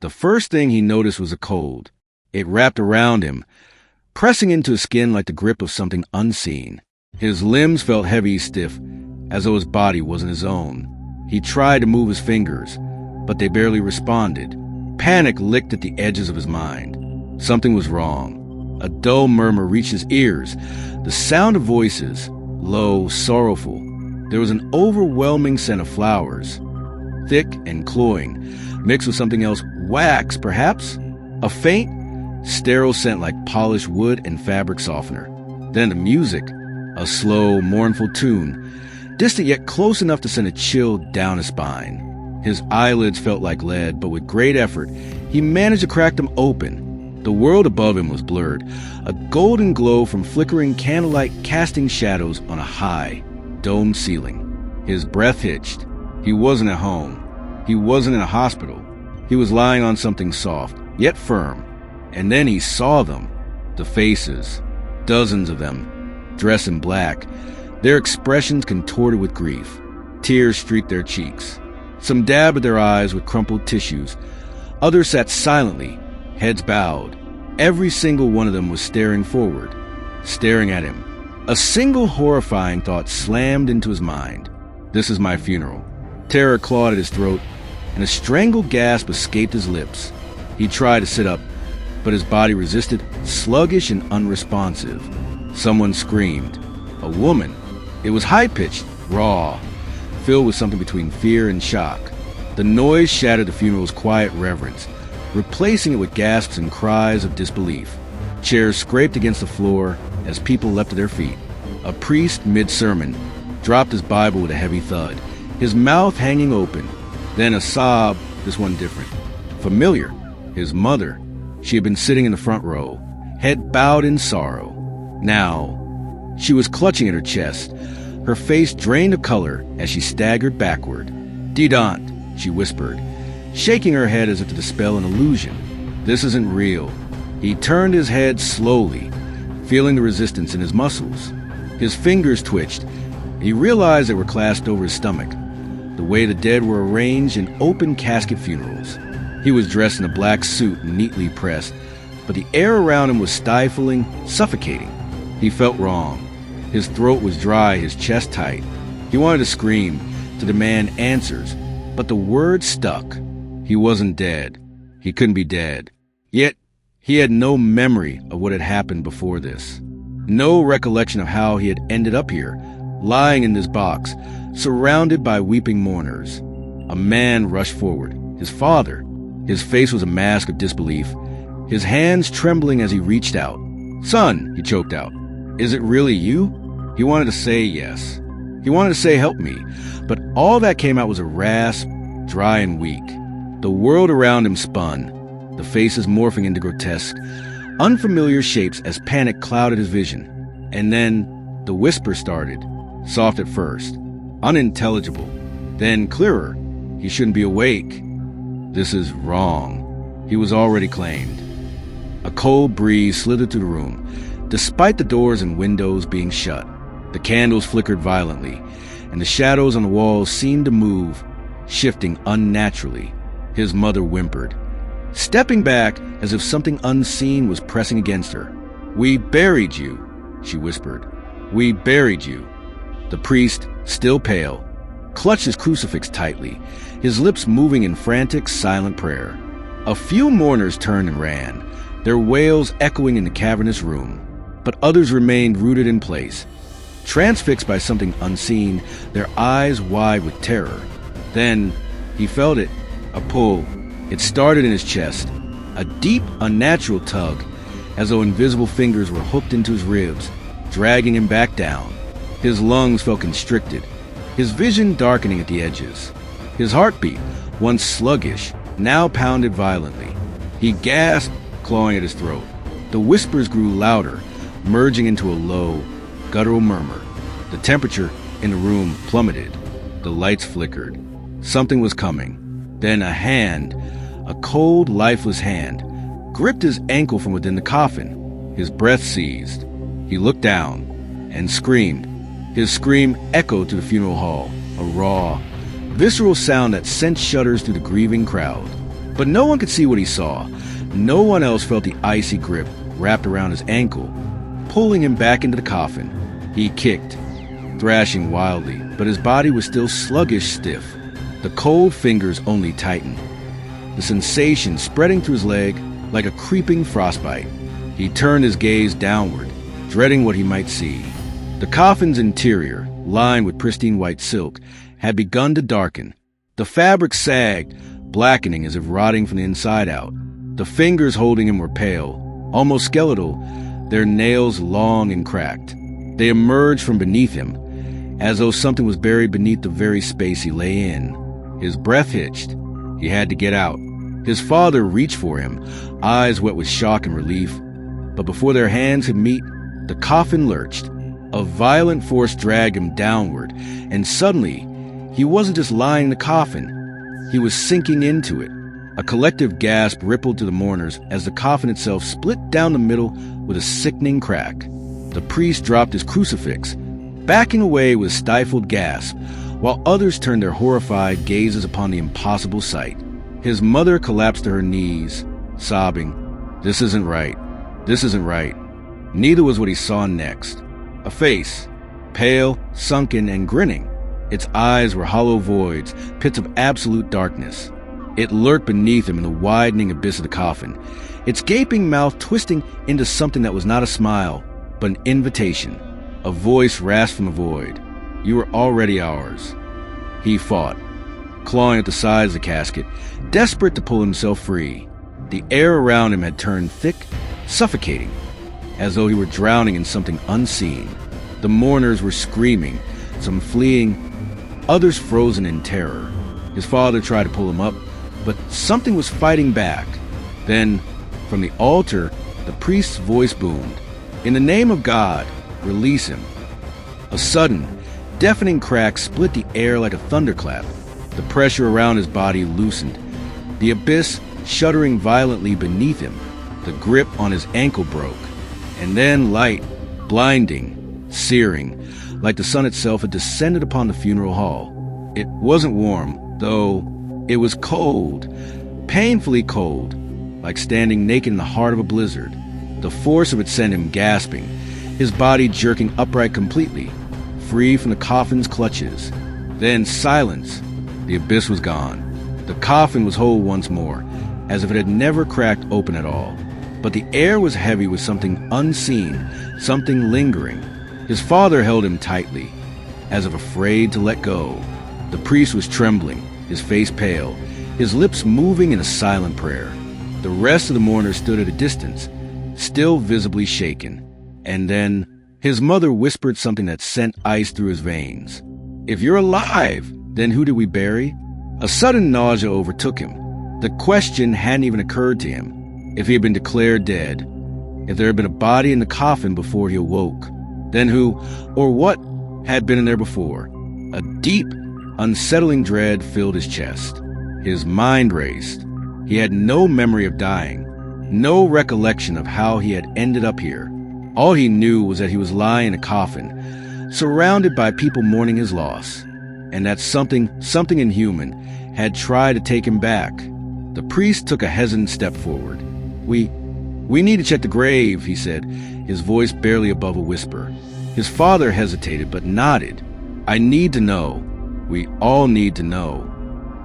The first thing he noticed was a cold. It wrapped around him, pressing into his skin like the grip of something unseen. His limbs felt heavy, stiff, as though his body wasn't his own. He tried to move his fingers, but they barely responded. Panic licked at the edges of his mind. Something was wrong. A dull murmur reached his ears, the sound of voices, low, sorrowful. There was an overwhelming scent of flowers, thick and cloying, mixed with something else, wax, perhaps? A faint, sterile scent like polished wood and fabric softener. Then the music, a slow, mournful tune, distant yet close enough to send a chill down his spine. His eyelids felt like lead, but with great effort, he managed to crack them open. The world above him was blurred, a golden glow from flickering candlelight casting shadows on a high, domed ceiling. His breath hitched. He wasn't at home. He wasn't in a hospital. He was lying on something soft, yet firm. And then he saw them. The faces. Dozens of them, dressed in black. Their expressions contorted with grief. Tears streaked their cheeks. Some dabbed at their eyes with crumpled tissues. Others sat silently, heads bowed. Every single one of them was staring forward, staring at him. A single horrifying thought slammed into his mind. This is my funeral. Terror clawed at his throat, and a strangled gasp escaped his lips. He tried to sit up, but his body resisted, sluggish and unresponsive. Someone screamed. A woman. It was high-pitched, raw, filled with something between fear and shock. The noise shattered the funeral's quiet reverence, replacing it with gasps and cries of disbelief. Chairs scraped against the floor as people leapt to their feet. A priest, mid-sermon, dropped his Bible with a heavy thud, his mouth hanging open. Then a sob, this one different. Familiar. His mother. She had been sitting in the front row, head bowed in sorrow. Now, she was clutching at her chest, her face drained of color as she staggered backward. "Didant," she whispered, shaking her head as if to dispel an illusion. "This isn't real." He turned his head slowly, feeling the resistance in his muscles. His fingers twitched. He realized they were clasped over his stomach, the way the dead were arranged in open casket funerals. He was dressed in a black suit, neatly pressed, but the air around him was stifling, suffocating. He felt wrong. His throat was dry, his chest tight. He wanted to scream, to demand answers, but the words stuck. He wasn't dead. He couldn't be dead. Yet, he had no memory of what had happened before this. No recollection of how he had ended up here, lying in this box, surrounded by weeping mourners. A man rushed forward. His father. His face was a mask of disbelief, his hands trembling as he reached out. "Son," he choked out, "is it really you?" He wanted to say yes. He wanted to say help me, but all that came out was a rasp, dry and weak. The world around him spun, the faces morphing into grotesque, unfamiliar shapes as panic clouded his vision. And then the whisper started, soft at first, unintelligible, then clearer. He shouldn't be awake. This is wrong. He was already claimed. A cold breeze slithered through the room, despite the doors and windows being shut. The candles flickered violently, and the shadows on the walls seemed to move, shifting unnaturally. His mother whimpered, stepping back as if something unseen was pressing against her. "We buried you," she whispered. "We buried you." The priest, still pale, clutched his crucifix tightly, his lips moving in frantic, silent prayer. A few mourners turned and ran, their wails echoing in the cavernous room, but others remained rooted in place, transfixed by something unseen, their eyes wide with terror. Then he felt it, a pull. It started in his chest, a deep, unnatural tug, as though invisible fingers were hooked into his ribs, dragging him back down. His lungs felt constricted, his vision darkening at the edges. His heartbeat, once sluggish, now pounded violently. He gasped, clawing at his throat. The whispers grew louder, merging into a low, guttural murmur. The temperature in the room plummeted. The lights flickered. Something was coming. Then a hand, a cold, lifeless hand, gripped his ankle from within the coffin. His breath seized. He looked down and screamed. His scream echoed through the funeral hall, a raw, visceral sound that sent shudders through the grieving crowd. But no one could see what he saw. No one else felt the icy grip wrapped around his ankle, pulling him back into the coffin. He kicked, thrashing wildly, but his body was still sluggish stiff. The cold fingers only tightened, the sensation spreading through his leg like a creeping frostbite. He turned his gaze downward, dreading what he might see. The coffin's interior, lined with pristine white silk, had begun to darken. The fabric sagged, blackening as if rotting from the inside out. The fingers holding him were pale, almost skeletal, their nails long and cracked. They emerged from beneath him, as though something was buried beneath the very space he lay in. His breath hitched. He had to get out. His father reached for him, eyes wet with shock and relief. But before their hands could meet, the coffin lurched. A violent force dragged him downward, and suddenly, he wasn't just lying in the coffin. He was sinking into it. A collective gasp rippled to the mourners as the coffin itself split down the middle with a sickening crack. The priest dropped his crucifix, backing away with a stifled gasp, while others turned their horrified gazes upon the impossible sight. His mother collapsed to her knees, sobbing, "This isn't right. This isn't right." Neither was what he saw next. A face, pale, sunken, and grinning. Its eyes were hollow voids, pits of absolute darkness. It lurked beneath him in the widening abyss of the coffin, its gaping mouth twisting into something that was not a smile, but an invitation. A voice rasped from the void. "You were already ours." He fought, clawing at the sides of the casket, desperate to pull himself free. The air around him had turned thick, suffocating, as though he were drowning in something unseen. The mourners were screaming, some fleeing, others frozen in terror. His father tried to pull him up, but something was fighting back. Then, from the altar, the priest's voice boomed, "In the name of God, release him." A sudden, deafening crack split the air like a thunderclap. The pressure around his body loosened, the abyss shuddering violently beneath him. The grip on his ankle broke, and then light, blinding, searing, like the sun itself had descended upon the funeral hall. It wasn't warm, though. It was cold, painfully cold, like standing naked in the heart of a blizzard. The force of it sent him gasping, his body jerking upright completely, free from the coffin's clutches. Then silence. The abyss was gone. The coffin was whole once more, as if it had never cracked open at all. But the air was heavy with something unseen, something lingering. His father held him tightly, as if afraid to let go. The priest was trembling, his face pale, his lips moving in a silent prayer. The rest of the mourners stood at a distance, still visibly shaken. And then his mother whispered something that sent ice through his veins. "If you're alive, then who did we bury?" A sudden nausea overtook him. The question hadn't even occurred to him. If he had been declared dead, if there had been a body in the coffin before he awoke, then who or what had been in there before? A deep, unsettling dread filled his chest. His mind raced. He had no memory of dying, no recollection of how he had ended up here. All he knew was that he was lying in a coffin, surrounded by people mourning his loss, and that something inhuman had tried to take him back. The priest took a hesitant step forward. We need to check the grave," he said, his voice barely above a whisper. His father hesitated but nodded. "I need to know. We all need to know."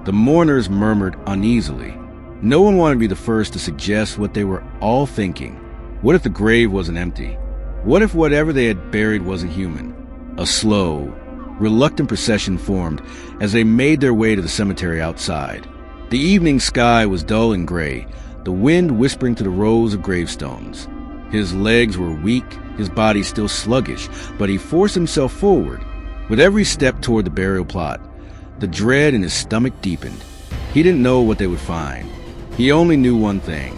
The mourners murmured uneasily. No one wanted to be the first to suggest what they were all thinking. What if the grave wasn't empty? What if whatever they had buried wasn't human? A slow, reluctant procession formed as they made their way to the cemetery outside. The evening sky was dull and gray, the wind whispering to the rows of gravestones. His legs were weak, his body still sluggish, but he forced himself forward. With every step toward the burial plot, the dread in his stomach deepened. He didn't know what they would find. He only knew one thing.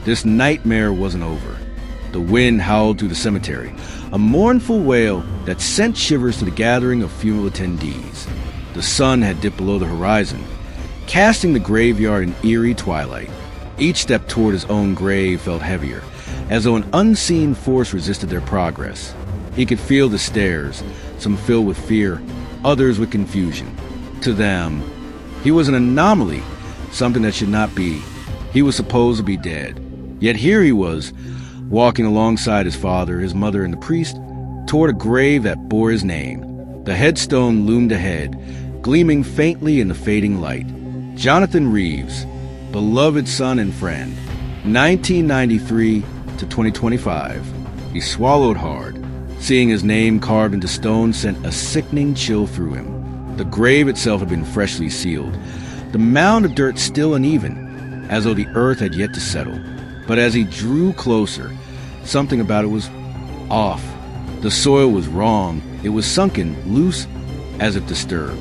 This nightmare wasn't over. The wind howled through the cemetery, a mournful wail that sent shivers to the gathering of funeral attendees. The sun had dipped below the horizon, casting the graveyard in eerie twilight. Each step toward his own grave felt heavier, as though an unseen force resisted their progress. He could feel the stares, some filled with fear, others with confusion. To them, he was an anomaly, something that should not be, He was supposed to be dead. Yet here he was, walking alongside his father, his mother, and the priest, toward a grave that bore his name. The headstone loomed ahead, gleaming faintly in the fading light. Jonathan Reeves, beloved son and friend, 1993 to 2025. He swallowed hard. Seeing his name carved into stone sent a sickening chill through him. The grave itself had been freshly sealed, the mound of dirt still uneven, as though the earth had yet to settle. But as he drew closer, something about it was off. The soil was wrong. It was sunken, loose, as if disturbed.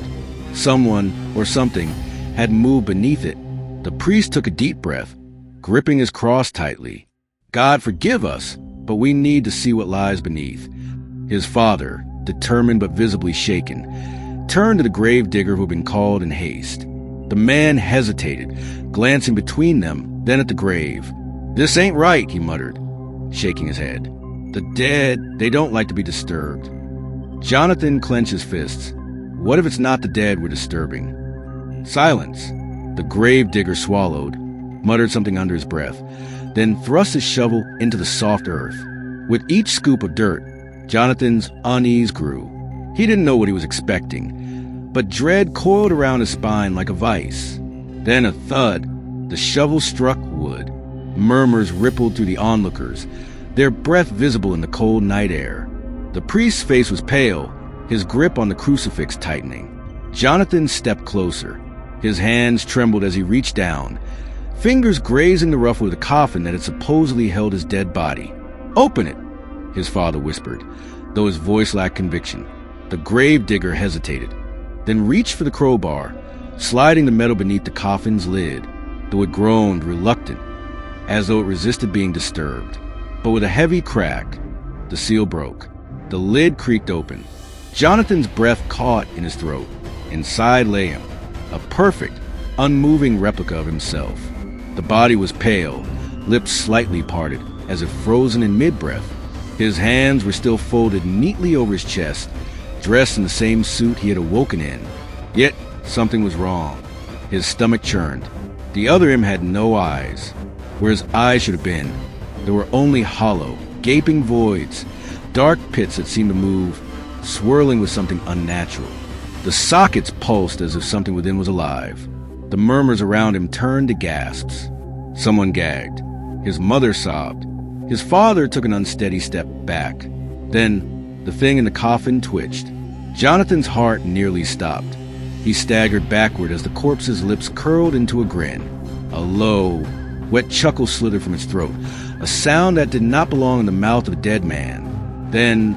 Someone or something had moved beneath it. The priest took a deep breath, gripping his cross tightly. God, forgive us, but we need to see what lies beneath. His father, determined but visibly shaken, turned to the grave digger who had been called in haste. The man hesitated, glancing between them, then at the grave. "This ain't right," he muttered, shaking his head. "The dead, they don't like to be disturbed." Jonathan clenched his fists. What if it's not the dead we're disturbing? Silence. The grave digger swallowed, muttered something under his breath, then thrust his shovel into the soft earth. With each scoop of dirt, Jonathan's unease grew. He didn't know what he was expecting, but dread coiled around his spine like a vice. Then a thud. The shovel struck wood. Murmurs rippled through the onlookers, their breath visible in the cold night air. The priest's face was pale, his grip on the crucifix tightening. Jonathan stepped closer. His hands trembled as he reached down, fingers grazing the ruffle of the coffin that had supposedly held his dead body. "Open it," his father whispered, though his voice lacked conviction. The grave digger hesitated, then reached for the crowbar, sliding the metal beneath the coffin's lid, though it groaned, reluctant, as though it resisted being disturbed. But with a heavy crack, the seal broke. The lid creaked open. Jonathan's breath caught in his throat. Inside lay him, a perfect, unmoving replica of himself. The body was pale, lips slightly parted, as if frozen in mid-breath. His hands were still folded neatly over his chest, dressed in the same suit he had awoken in. Yet something was wrong. His stomach churned. The other him had no eyes. Where his eyes should have been, there were only hollow, gaping voids, dark pits that seemed to move, swirling with something unnatural. The sockets pulsed as if something within was alive. The murmurs around him turned to gasps. Someone gagged. His mother sobbed. His father took an unsteady step back. Then, the thing in the coffin twitched. Jonathan's heart nearly stopped. He staggered backward as the corpse's lips curled into a grin. A low, wet chuckle slithered from its throat, a sound that did not belong in the mouth of a dead man. Then,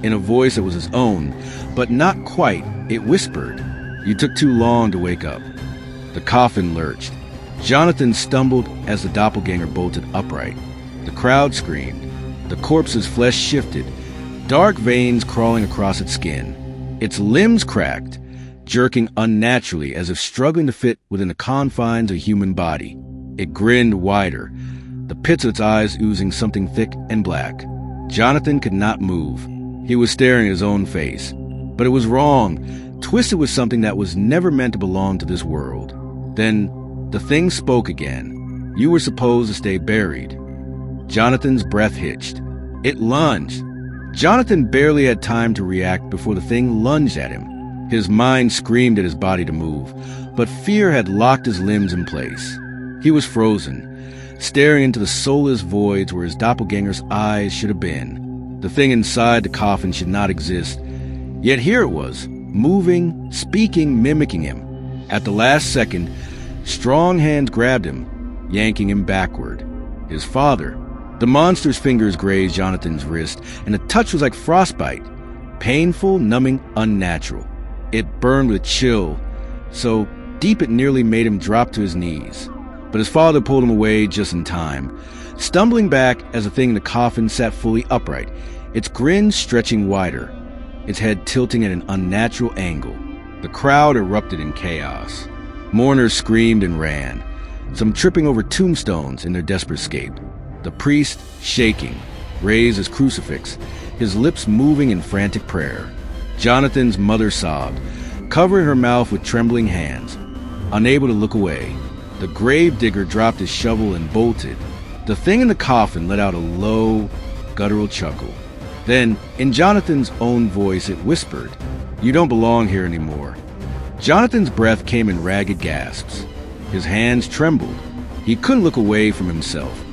in a voice that was his own, but not quite, it whispered, "You took too long to wake up." The coffin lurched. Jonathan stumbled as the doppelganger bolted upright. The crowd screamed. The corpse's flesh shifted, dark veins crawling across its skin. Its limbs cracked, jerking unnaturally as if struggling to fit within the confines of a human body. It grinned wider, the pits of its eyes oozing something thick and black. Jonathan could not move. He was staring at his own face. But it was wrong, twisted with something that was never meant to belong to this world. Then, the thing spoke again. "You were supposed to stay buried." Jonathan's breath hitched. It lunged. Jonathan barely had time to react before the thing lunged at him. His mind screamed at his body to move, but fear had locked his limbs in place. He was frozen, staring into the soulless voids where his doppelganger's eyes should have been. The thing inside the coffin should not exist. Yet here it was, moving, speaking, mimicking him. At the last second, strong hands grabbed him, yanking him backward. His father. The monster's fingers grazed Jonathan's wrist, and the touch was like frostbite. Painful, numbing, unnatural. It burned with chill, so deep it nearly made him drop to his knees. But his father pulled him away just in time, stumbling back as the thing in the coffin sat fully upright, its grin stretching wider, its head tilting at an unnatural angle. The crowd erupted in chaos. Mourners screamed and ran, some tripping over tombstones in their desperate escape. The priest, shaking, raised his crucifix, his lips moving in frantic prayer. Jonathan's mother sobbed, covering her mouth with trembling hands, unable to look away. The gravedigger dropped his shovel and bolted. The thing in the coffin let out a low, guttural chuckle. Then, in Jonathan's own voice, it whispered, "You don't belong here anymore." Jonathan's breath came in ragged gasps. His hands trembled. He couldn't look away from himself,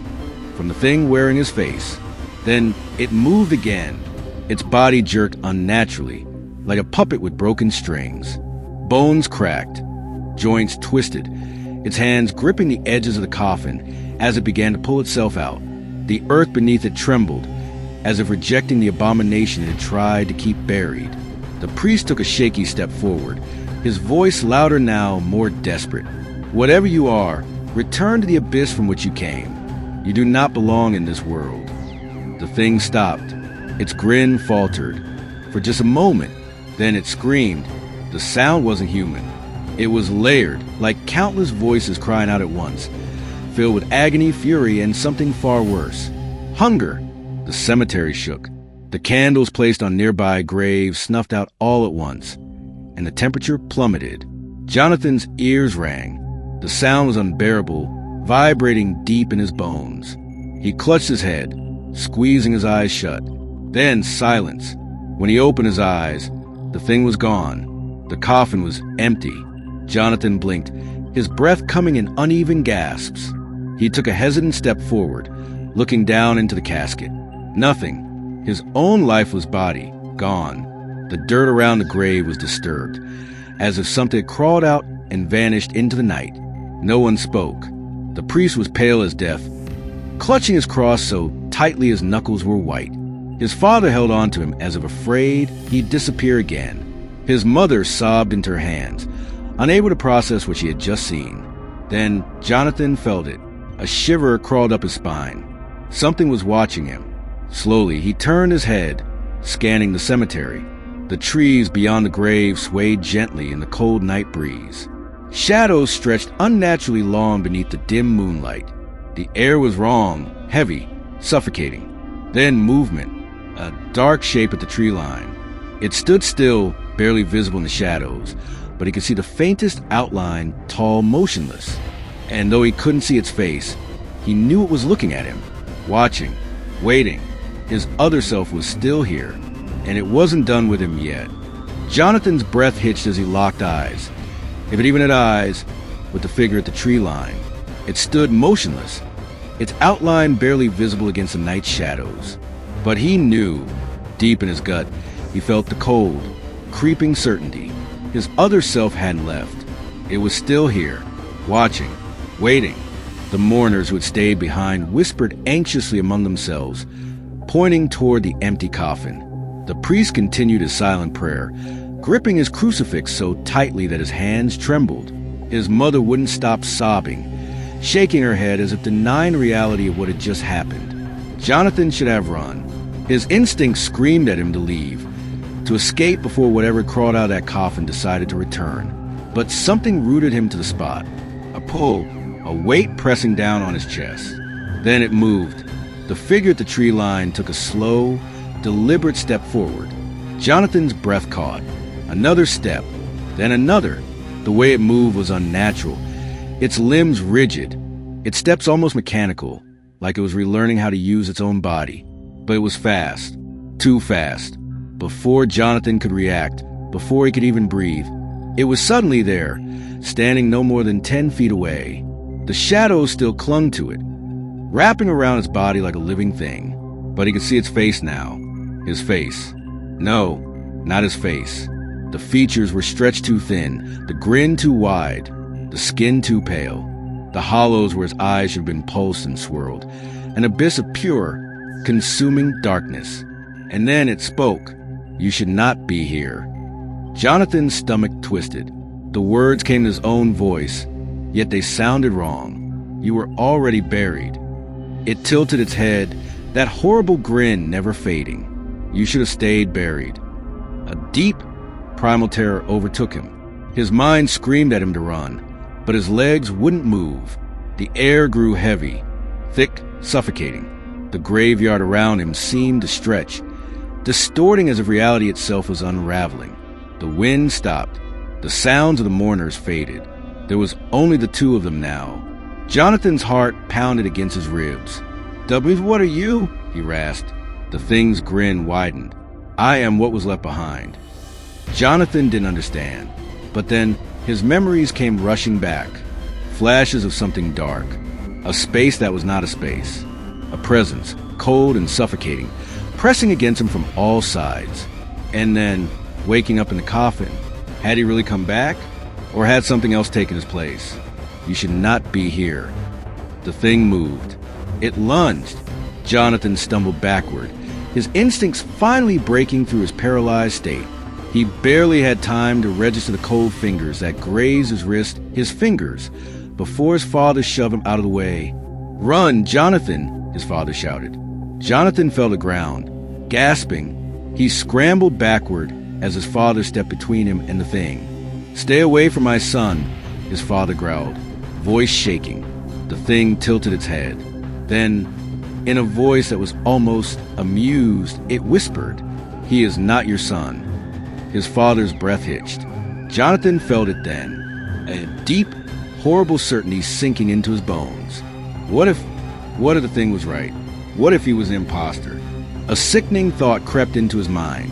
from the thing wearing his face. Then it moved again. Its body jerked unnaturally, like a puppet with broken strings. Bones cracked, joints twisted, its hands gripping the edges of the coffin as it began to pull itself out. The earth beneath it trembled, as if rejecting the abomination it had tried to keep buried. The priest took a shaky step forward, his voice louder now, more desperate. "Whatever you are, return to the abyss from which you came. You do not belong in this world." The thing stopped. Its grin faltered. For just a moment, then it screamed. The sound wasn't human. It was layered, like countless voices crying out at once, filled with agony, fury, and something far worse. Hunger. The cemetery shook. The candles placed on nearby graves snuffed out all at once, and the temperature plummeted. Jonathan's ears rang. The sound was unbearable, vibrating deep in his bones. He clutched his head, squeezing his eyes shut. Then silence. When he opened his eyes, the thing was gone. The coffin was empty. Jonathan blinked, his breath coming in uneven gasps. He took a hesitant step forward, looking down into the casket. Nothing. His own lifeless body, gone. The dirt around the grave was disturbed, as if something had crawled out and vanished into the night. No one spoke. The priest was pale as death, clutching his cross so tightly his knuckles were white. His father held on to him as if afraid he'd disappear again. His mother sobbed into her hands, unable to process what she had just seen. Then Jonathan felt it. A shiver crawled up his spine. Something was watching him. Slowly, he turned his head, scanning the cemetery. The trees beyond the grave swayed gently in the cold night breeze. Shadows stretched unnaturally long beneath the dim moonlight. The air was wrong, heavy, suffocating. Then movement, a dark shape at the tree line. It stood still, barely visible in the shadows, but he could see the faintest outline, tall, motionless. And though he couldn't see its face, he knew it was looking at him, watching, waiting. His other self was still here, and it wasn't done with him yet. Jonathan's breath hitched as he locked eyes, if it even had eyes, with the figure at the tree line. It stood motionless, its outline barely visible against the night shadows. But he knew, deep in his gut, he felt the cold, creeping certainty. His other self hadn't left. It was still here, watching, waiting. The mourners who had stayed behind whispered anxiously among themselves, pointing toward the empty coffin. The priest continued his silent prayer, gripping his crucifix so tightly that his hands trembled. His mother wouldn't stop sobbing, shaking her head as if denying the reality of what had just happened. Jonathan should have run. His instinct screamed at him to leave, to escape before whatever crawled out of that coffin decided to return. But something rooted him to the spot. A pull, a weight pressing down on his chest. Then it moved. The figure at the tree line took a slow, deliberate step forward. Jonathan's breath caught. Another step, then another. The way it moved was unnatural, its limbs rigid, its steps almost mechanical, like it was relearning how to use its own body. But it was fast, too fast. Before Jonathan could react, before he could even breathe, it was suddenly there, standing no more than 10 feet away. The shadows still clung to it, wrapping around its body like a living thing. But he could see its face now. His face. No, not his face. The features were stretched too thin, the grin too wide, the skin too pale. The hollows where his eyes should have been pulsed and swirled. An abyss of pure, consuming darkness. And then it spoke. "You should not be here." Jonathan's stomach twisted. The words came in his own voice, yet they sounded wrong. "You were already buried." It tilted its head, that horrible grin never fading. "You should have stayed buried." A deep, primal terror overtook him. His mind screamed at him to run, but his legs wouldn't move. The air grew heavy, thick, suffocating. The graveyard around him seemed to stretch, distorting as if reality itself was unraveling. The wind stopped. The sounds of the mourners faded. There was only the two of them now. Jonathan's heart pounded against his ribs. What are you? He rasped. The thing's grin widened. I am what was left behind. Jonathan didn't understand, but then his memories came rushing back. Flashes of something dark. A space that was not a space. A presence, cold and suffocating, pressing against him from all sides. And then, waking up in the coffin. Had he really come back? Or had something else taken his place? You should not be here. The thing moved. It lunged. Jonathan stumbled backward, his instincts finally breaking through his paralyzed state. He barely had time to register the cold fingers that grazed his wrist, his fingers, before his father shoved him out of the way. Run, Jonathan, his father shouted. Jonathan fell to ground, gasping. He scrambled backward as his father stepped between him and the thing. Stay away from my son, his father growled, voice shaking. The thing tilted its head. Then, in a voice that was almost amused, it whispered, He is not your son. His father's breath hitched. Jonathan felt it then, a deep, horrible certainty sinking into his bones. What if the thing was right? What if he was an imposter? A sickening thought crept into his mind.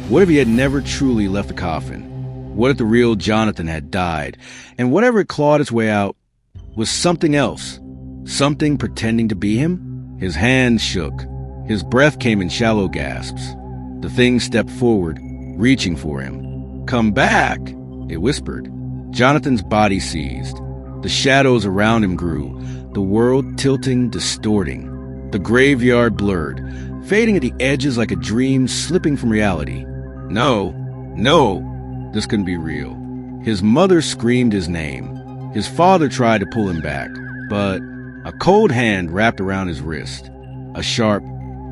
What if he had never truly left the coffin? What if the real Jonathan had died, and whatever had clawed its way out was something else? Something pretending to be him? His hands shook. His breath came in shallow gasps. The thing stepped forward, reaching for him. Come back, it whispered. Jonathan's body seized. The shadows around him grew, the world tilting, distorting. The graveyard blurred, fading at the edges like a dream slipping from reality. No, this couldn't be real. His mother screamed his name. His father tried to pull him back, but a cold hand wrapped around his wrist. A sharp,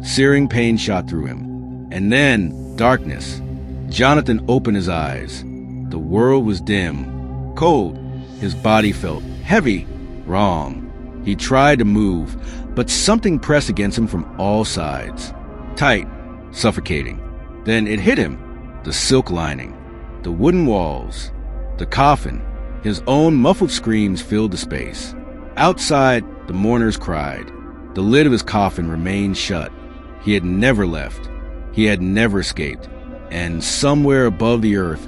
searing pain shot through him. And then, darkness. Jonathan opened his eyes. The world was dim, cold. His body felt heavy, wrong. He tried to move, but something pressed against him from all sides. Tight, suffocating. Then it hit him. The silk lining, the wooden walls, the coffin. His own muffled screams filled the space. Outside, the mourners cried. The lid of his coffin remained shut. He had never left. He had never escaped. And somewhere above the earth,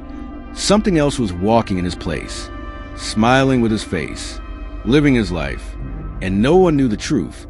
something else was walking in his place, smiling with his face, living his life. And no one knew the truth.